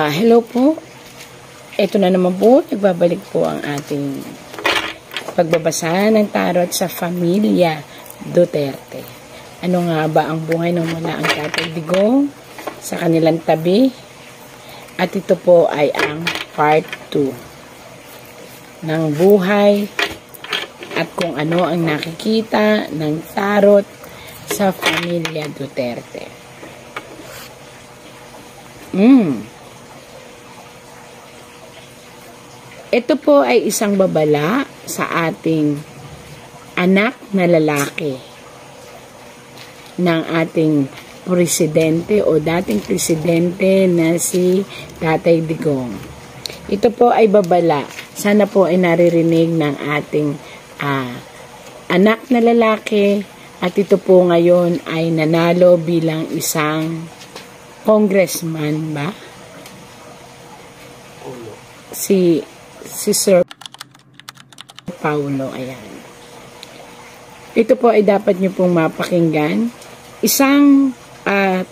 Hello po. Ito na naman po, nagbabalik po ang ating pagbabasa ng tarot sa Pamilya Duterte. Ano nga ba ang buhay ng mula ang Tatay Digong sa kanilang tabi? At ito po ay ang part 2 ng buhay at kung ano ang nakikita ng tarot sa Pamilya Duterte. Ito po ay isang babala sa ating anak na lalaki ng ating presidente o dating presidente na si Tatay Digong. Ito po ay babala. Sana po ay naririnig ng ating anak na lalaki at ito po ngayon ay nanalo bilang isang congressman ba? Si Sir Paulo, ayan. Ito po ay dapat nyo pong mapakinggan. Isang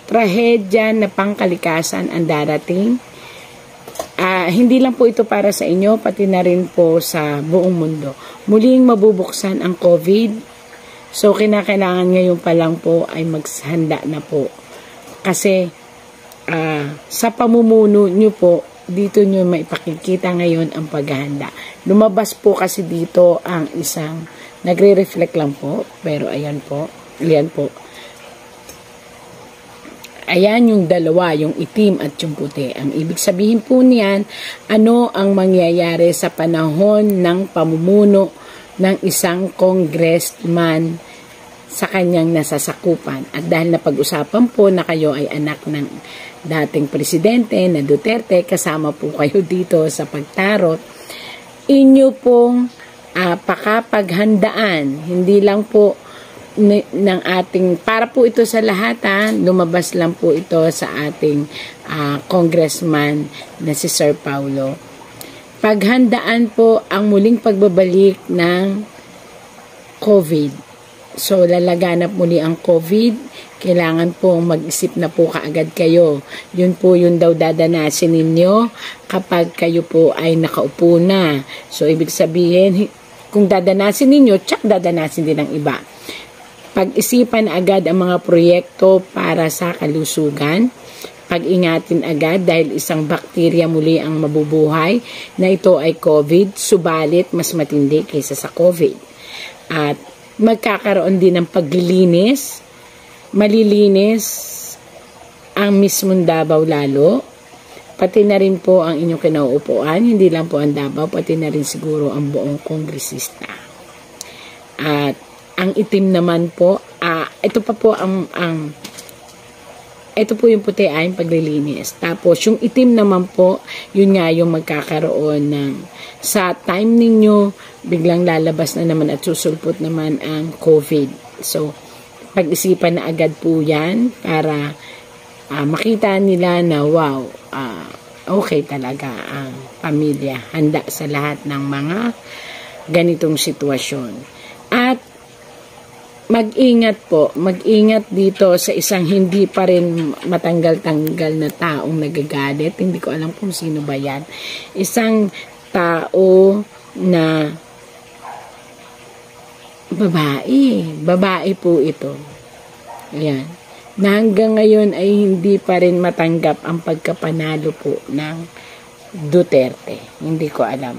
trahedya na pangkalikasan ang darating. Hindi lang po ito para sa inyo, pati na rin po sa buong mundo. Muling mabubuksan ang COVID. So, kinakailangan ngayon pa lang po ay maghanda na po. Kasi, sa pamumuno nyo po, dito nyo maipakikita ngayon ang paghahanda. Lumabas po kasi dito ang isang, nagre-reflect lang po, pero ayan po, ayan po. Ayan yung dalawa, yung itim at yung puti. Ang ibig sabihin po niyan, ano ang mangyayari sa panahon ng pamumuno ng isang congressman sa kanyang nasasakupan. At dahil napag-usapan po na kayo ay anak ng dating presidente na Duterte, kasama po kayo dito sa pagtarot, inyo pong pakapaghandaan, hindi lang po ng ating, para po ito sa lahat lumabas lang po ito sa ating congressman na si Sir Paulo. Paghandaan po ang muling pagbabalik ng COVID. So, lalaganap muli ang COVID. Kailangan po mag-isip na po kaagad kayo. Yun po yung daw dadanasin ninyo kapag kayo po ay nakaupo na. So, ibig sabihin, kung dadanasin ninyo, tsak dadanasin din ng iba. Pag-isipan agad ang mga proyekto para sa kalusugan. Pag-ingatin agad dahil isang bakterya muli ang mabubuhay na ito ay COVID, subalit mas matindi kaysa sa COVID. At magkakaroon din ng paglilinis, malilinis ang mismong Davao lalo, pati na rin po ang inyong kinauupuan, hindi lang po ang Davao, pati na rin siguro ang buong kongresista. At ang itim naman po, ito pa po ito po yung puti ay paglilinis. Tapos yung itim naman po, yun nga yung magkakaroon ng sa time ninyo, biglang lalabas na naman at susulpot naman ang COVID. So, pag-isipan na agad po yan para makita nila na wow, okay talaga ang pamilya. Handa sa lahat ng mga ganitong sitwasyon. At mag-ingat po, mag-ingat dito sa isang hindi pa rin matanggal-tanggal na taong nagagalit. Hindi ko alam kung sino ba yan. Isang tao na babae po ito. Ayan. Na hanggang ngayon ay hindi pa rin matanggap ang pagkapanalo po ng Duterte. Hindi ko alam.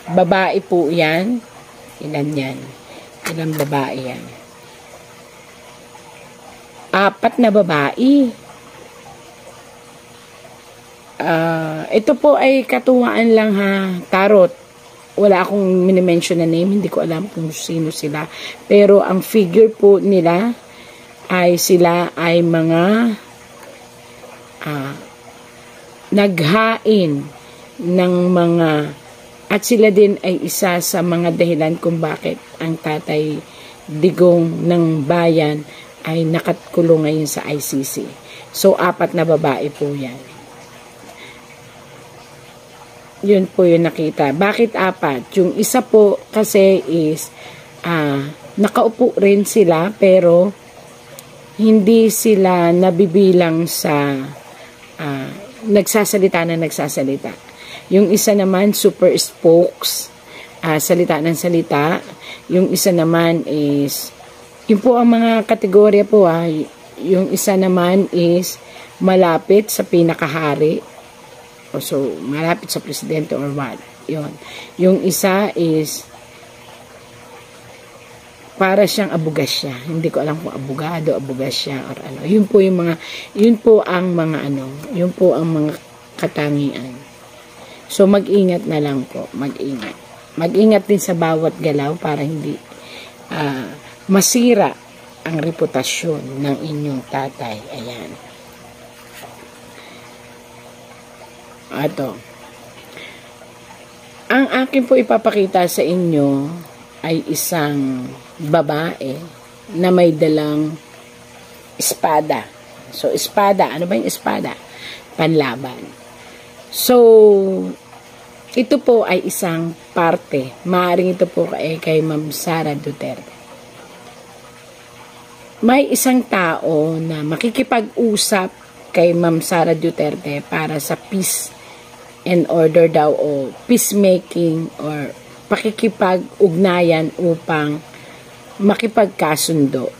Babae po yan. Ilan yan? Ilang babae yan? 4 na babae. Ito po ay katuwaan lang tarot. Wala akong minimension na name, hindi ko alam kung sino sila. Pero ang figure po nila ay sila ay mga naghain ng mga, at sila din ay isa sa mga dahilan kung bakit ang Tatay Digong ng bayan ay nakakulong ngayon sa ICC. So, 4 na babae po yan. Yun po yung nakita. Bakit 4? Yung isa po kasi is nakaupo rin sila pero hindi sila nabibilang sa nagsasalita na nagsasalita. Yung isa naman, super spokes, salita ng salita. Yung isa naman is, yun po ang mga kategorya po. Yung isa naman is, malapit sa pinakahari. So, malapit sa presidente or what. Yun. Yung isa is, para siyang abugasya. Hindi ko alam kung abogado, abugasya, or ano. Yun po ang mga katangian. So, mag-ingat na lang po. Mag-ingat. Mag-ingat din sa bawat galaw para hindi masira ang reputasyon ng inyong tatay. Ayan. Ato. Ang akin po ipapakita sa inyo ay isang babae na may dalang espada. So, espada. Ano ba yung espada? Panlaban. So, ito po ay isang parte. Maaaring ito po kay Ma'am Sara Duterte. May isang tao na makikipag-usap kay Ma'am Sara Duterte para sa peace and order daw o peacemaking or pakikipag-ugnayan upang makipagkasundo.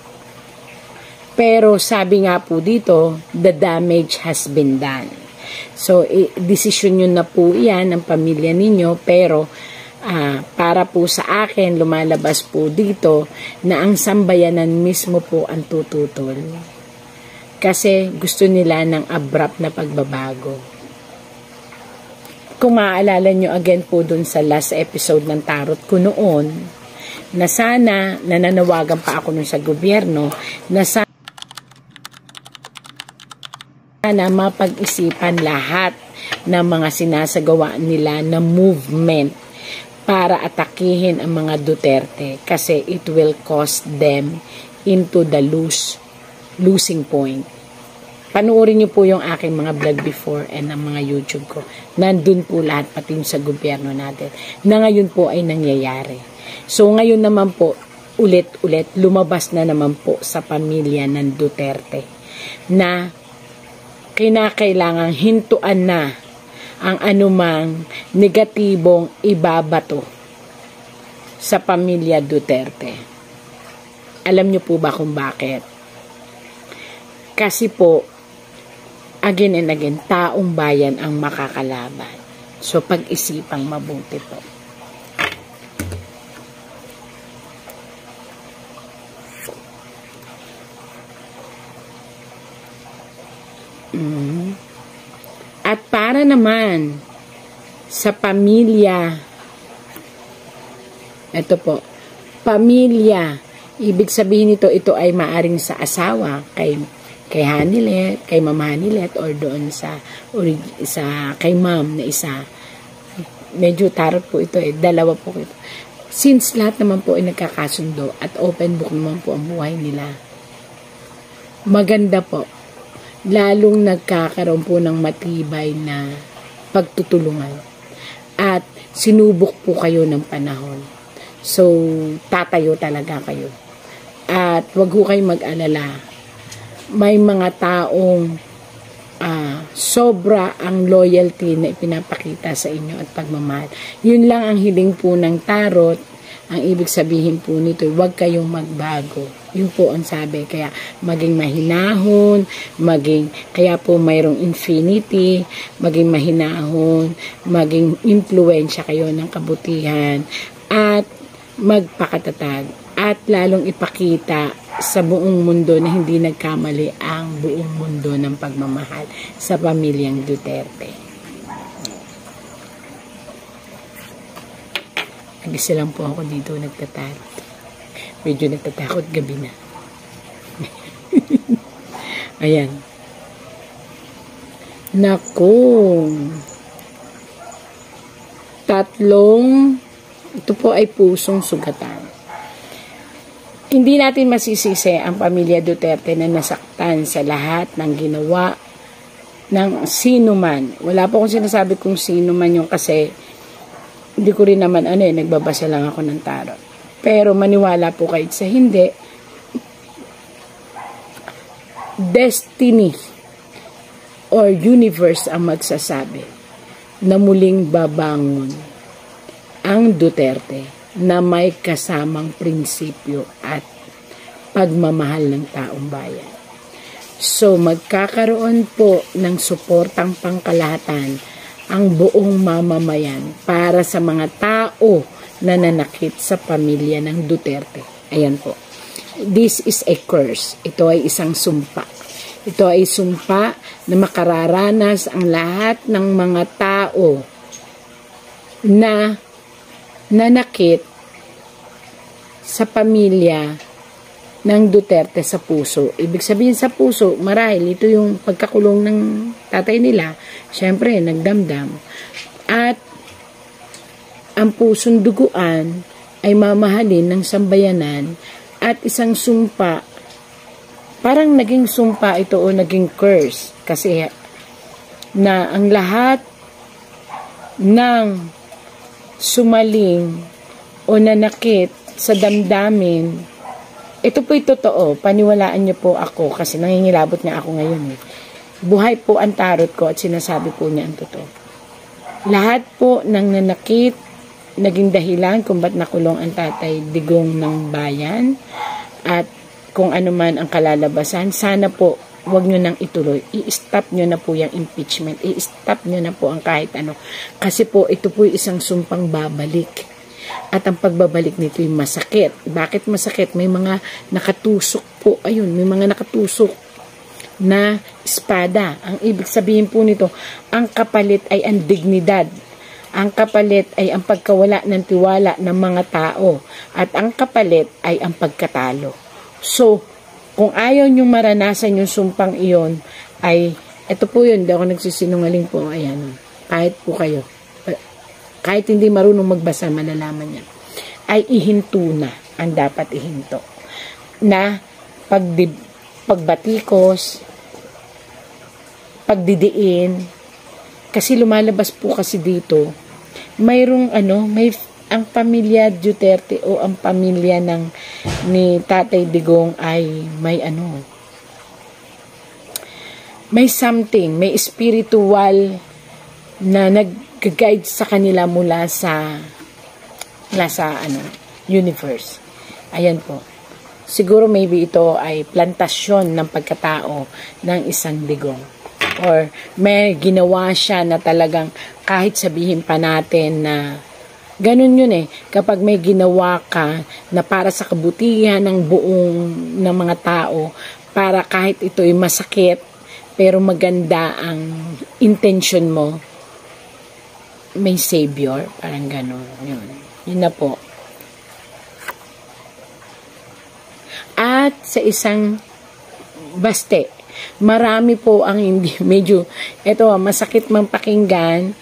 Pero sabi nga po dito, the damage has been done. So, desisyon nyo na po yan ng pamilya ninyo, pero para po sa akin, lumalabas po dito na ang sambayanan mismo po ang tututol. Kasi gusto nila ng abrupt na pagbabago. Kung maaalala nyo again po dun sa last episode ng tarot ko noon, na sana, nananawagan pa ako nun sa gobyerno, na sana mapag-isipan lahat ng mga sinasagawa nila na movement para atakihin ang mga Duterte kasi it will cost them into the losing point. Panoorin niyo po yung aking mga vlog before and ang mga YouTube ko. Nandun po lahat pati sa gobyerno natin na ngayon po ay nangyayari. So ngayon naman po, ulit-ulit, lumabas na naman po sa pamilya ng Duterte na kinakailangang hintuan na ang anumang negatibong ibabato sa pamilya Duterte. Alam niyo po ba kung bakit? Kasi po, again and again, taong bayan ang makakalaban. So, pag-isipang mabuti po. At para naman sa pamilya, ito po, pamilya, ibig sabihin nito, ito ay maaring sa asawa, kay Hanilet, kay Ma'am Hanilet, or doon sa kay Ma'am na isa. Medyo tarot po ito dalawa po ito. Since lahat naman po ay nagkakasundo at open book naman po ang buhay nila, maganda po. Lalong nagkakaroon po ng matibay na pagtutulungan. At sinubok po kayo ng panahon. So, tatayo talaga kayo. At wag ho kayong mag-alala. May mga taong sobra ang loyalty na ipinapakita sa inyo at pagmamahal. Yun lang ang hiling po ng tarot. Ang ibig sabihin po nito, huwag kayong magbago. Yun po ang sabi. Kaya maging mahinahon, kaya po mayroong infinity, maging mahinahon, maging impluwensya kayo ng kabutihan, at magpakatatag. At lalong ipakita sa buong mundo na hindi nagkamali ang buong mundo ng pagmamahal sa pamilyang Duterte. Nag-isa lang po ako dito nagtatarot. Medyo nagtatakot gabi na. Ayan. Naku. Ito po ay pusong sugatan. Hindi natin masisisi ang pamilya Duterte na nasaktan sa lahat ng ginawa ng sino man. Wala po akong sinasabi kung sino man yung kasi hindi ko rin naman nagbabasa lang ako ng tarot. Pero maniwala po kahit sa hindi, destiny or universe ang magsasabi na muling babangon ang Duterte na may kasamang prinsipyo at pagmamahal ng taong bayan. So, magkakaroon po ng suportang pangkalahatan ang buong mamamayan para sa mga tao na nanakit sa pamilya ng Duterte. Ayan po. This is a curse. Ito ay isang sumpa. Ito ay sumpa na makararanas ang lahat ng mga tao na nanakit sa pamilya ng Duterte sa puso. Ibig sabihin sa puso, marahil ito yung pagkakulong ng tatay nila. Siyempre, nagdamdam. At ang pusong duguan ay mamahalin ng sambayanan at isang sumpa. Parang naging sumpa ito o naging curse kasi na ang lahat ng sumaling o nanakit sa damdamin, ito po'y totoo, paniwalaan niyo po ako kasi nangingilabot nga ako ngayon. Buhay po ang tarot ko at sinasabi po niya ang totoo. Lahat po ng nanakit, naging dahilan kung ba't nakulong ang Tatay Digong ng bayan at kung ano man ang kalalabasan, sana po wag nyo nang ituloy. I-stop nyo na po yung impeachment. I-stop nyo na po ang kahit ano. Kasi po, ito po isang sumpang babalik. At ang pagbabalik nito ay masakit. Bakit masakit? May mga nakatusok po. Ayun, may mga nakatusok na espada. Ang ibig sabihin po nito, ang kapalit ay ang dignidad. Ang kapalit ay ang pagkawala ng tiwala ng mga tao. At ang kapalit ay ang pagkatalo. So, kung ayaw nyo maranasan yung sumpang iyon, ay, ito po yun, hindi ako nagsisinungaling po, ayan, kahit po kayo, kahit hindi marunong magbasa, malalaman yan, ay ihinto na ang dapat ihinto. Na, pagbatikos, pagdidiin, kasi lumalabas po kasi dito, mayroong ang pamilya Duterte o ang pamilya ni Tatay Digong ay may something, may spiritual na nag-guide sa kanila mula sa universe. Ayan po. Siguro maybe ito ay plantasyon ng pagkatao ng isang Digong. Or may ginawa siya na talagang kahit sabihin pa natin na ganun yun kapag may ginawa ka na para sa kabutihan ng ng mga tao, para kahit ito ay masakit, pero maganda ang intention mo, may savior, parang ganun. Yun na po. At sa isang baste, marami po ang hindi, medyo, ito masakit mang pakinggan,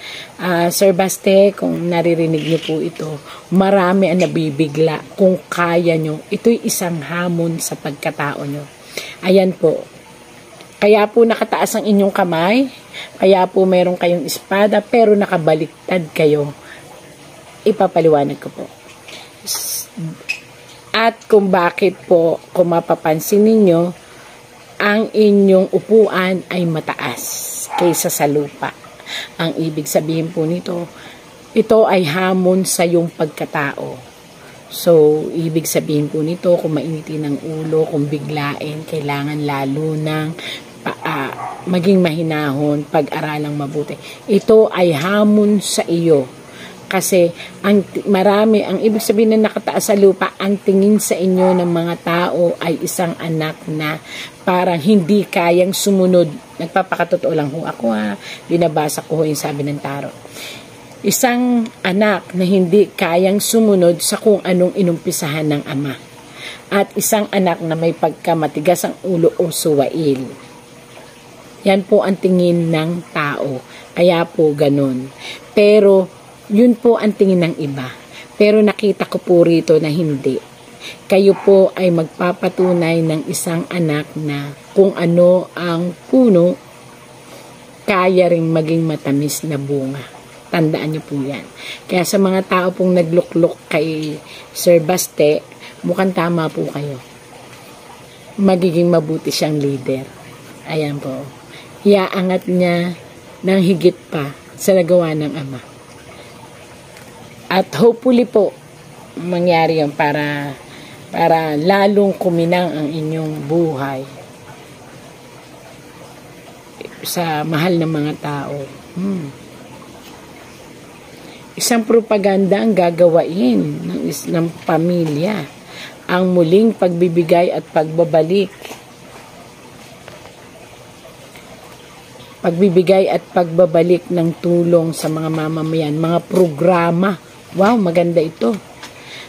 Sir Baste, kung naririnig niyo po ito, marami ang nabibigla kung kaya nyo. Ito'y isang hamon sa pagkatao nyo. Ayan po. Kaya po nakataas ang inyong kamay, kaya po meron kayong espada, pero nakabaliktad kayo. Ipapaliwanag ko po. At kung bakit po, kung mapapansin ninyo, ang inyong upuan ay mataas kaysa sa lupa. Ang ibig sabihin po nito, ito ay hamon sa iyong pagkatao. So, ibig sabihin po nito, kung mainitin ang ulo, kung biglain, kailangan lalo ng maging mahinahon, pag-aralang mabuti. Ito ay hamon sa iyo. Kasi ang ibig sabihin na nakataas sa lupa, ang tingin sa inyo ng mga tao ay isang anak na parang hindi kayang sumunod. Nagpapakatotoo lang ho ako binabasa ko yung sabi ng tarot. Isang anak na hindi kayang sumunod sa kung anong inumpisahan ng ama. At isang anak na may pagkamatigas ang ulo o suwail. Yan po ang tingin ng tao. Kaya po ganun. Pero yun po ang tingin ng iba. Pero nakita ko po rito na hindi. Kayo po ay magpapatunay ng isang anak na kung ano ang puno, kaya ring maging matamis na bunga. Tandaan niyo po yan. Kaya sa mga tao pong nagluklok kay Sir Baste, mukhang tama po kayo. Magiging mabuti siyang leader. Ayan po. iaangat niya ng higit pa sa nagawa ng Ama. At hopefully po, mangyari yun para lalong kuminang ang inyong buhay sa mahal ng mga tao. Isang propaganda ang gagawain ng pamilya, ang muling pagbibigay at pagbabalik. Pagbibigay at pagbabalik ng tulong sa mga mamamayan, mga programa. Wow, maganda ito.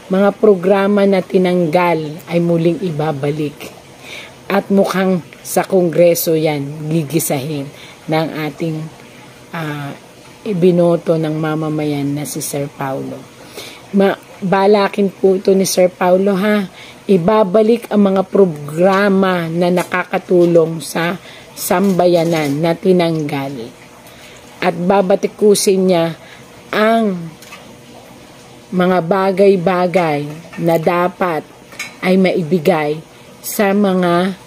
Mga programa na tinanggal ay muling ibabalik. At mukhang sa Kongreso yan, gigisahin ng ating ibinoto ng mamamayan na si Sir Paulo. Balakin po ito ni Sir Paulo, ha. Ibabalik ang mga programa na nakakatulong sa sambayanan na tinanggal. At babatikusin niya ang mga bagay-bagay na dapat ay maibigay sa mga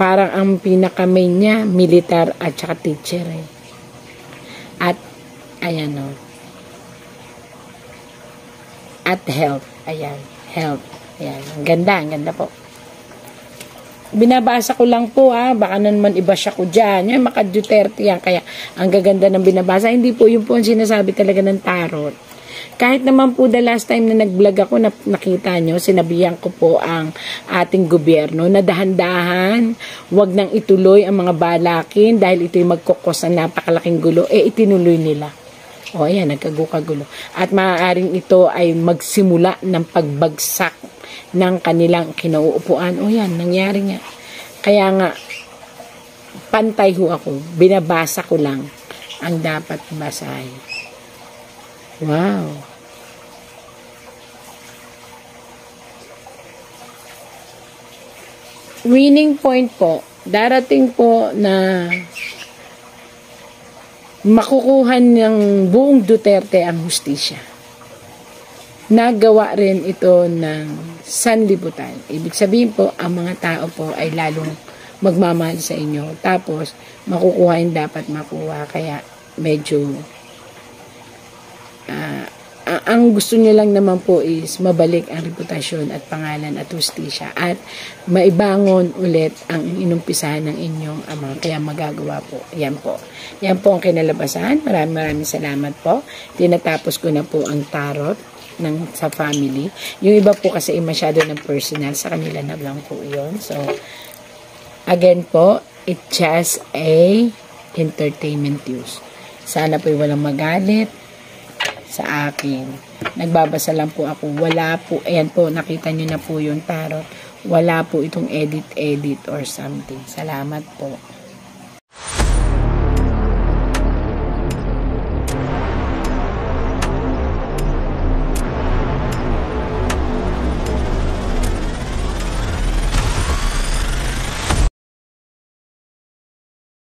parang ang pinaka-main niya, militar at saka teacher. At ayan o. At health. Ayan. Health. Ayan. Ang ganda po. Binabasa ko lang po, baka naman iba siya ko dyan. Yan, maka Duterte yan. Kaya ang gaganda ng binabasa. Hindi po, yun po ang sinasabi talaga ng tarot. Kahit naman po the last time na nag-vlog ako, nakita nyo, sinabihan ko po ang ating gobyerno na dahan-dahan, wag nang ituloy ang mga balakin dahil ito'y magkukos ng napakalaking gulo. Itinuloy nila. O ayan, nagkagulo. At maaaring ito ay magsimula ng pagbagsak ng kanilang kinauupuan. O yan, nangyari nga. Kaya nga, pantay ho ako. Binabasa ko lang ang dapat basahin. Wow. Winning point po, darating po na makukuha ng buong Duterte ang hustisya. Nagawa rin ito ng sanlibutan. Ibig sabihin po, ang mga tao po ay lalong magmamahal sa inyo. Tapos, makukuha yung dapat makuha. Kaya, medyo ang gusto niyo lang naman po is mabalik ang reputasyon at pangalan at hustisya at maibangon ulit ang inumpisahan ng inyong Ama. Kaya magagawa po. Yan po. Yan po ang kinalabasan. Maraming salamat po. Tinatapos ko na po ang tarot sa family. Yung iba po kasi masyado ng personal, sa kanila na lang po yun. So, again po, it's just a entertainment use. Sana po walang magalit sa akin. Nagbabasa lang po ako. Wala po, ayan po, nakita nyo na po yung tarot. Wala po itong edit or something. Salamat po.